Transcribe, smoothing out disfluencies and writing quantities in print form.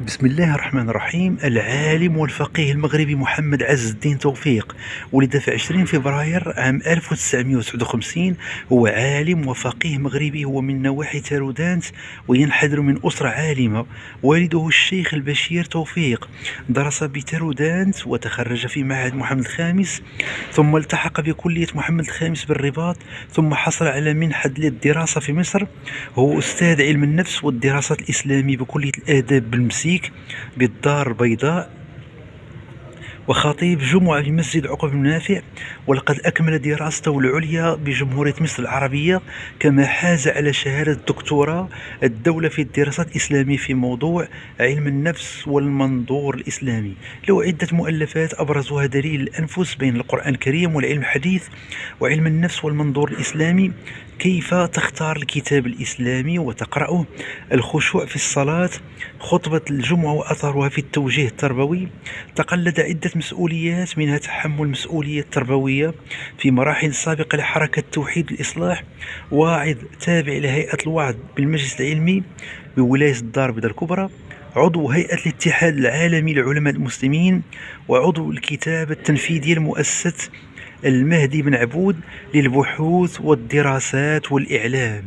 بسم الله الرحمن الرحيم. العالم والفقيه المغربي محمد عز الدين توفيق ولد في 20 فبراير عام 1959. هو عالم وفقيه مغربي، هو من نواحي تارودانت وينحدر من أسرة عالمة. والده الشيخ البشير توفيق درس بتارودانت وتخرج في معهد محمد الخامس، ثم التحق بكلية محمد الخامس بالرباط، ثم حصل على منحة للدراسة في مصر. هو أستاذ علم النفس والدراسات الإسلامية بكلية الآداب بالمسيك بالدار البيضاء، وخطيب جمعة بمسجد عقبة بن نافع. ولقد أكمل دراسته العليا بجمهورية مصر العربية، كما حاز على شهادة الدكتوراه الدولة في الدراسات الإسلامية في موضوع علم النفس والمنظور الإسلامي. له عدة مؤلفات أبرزها دليل الأنفس بين القرآن الكريم والعلم الحديث، وعلم النفس والمنظور الإسلامي، كيف تختار الكتاب الإسلامي وتقرأه، الخشوع في الصلاة، خطبة الجمعة وأثرها في التوجيه التربوي. تقلد عدة مسؤوليات، منها تحمل مسؤولية تربوية في مراحل سابقة لحركة توحيد الإصلاح، واعظ تابع لهيئة الوعظ بالمجلس العلمي بولاية الدار البيضاء الكبرى، عضو هيئة الاتحاد العالمي لعلماء المسلمين، وعضو الكتاب التنفيذي لمؤسسة المهدي بن عبود للبحوث والدراسات والإعلام.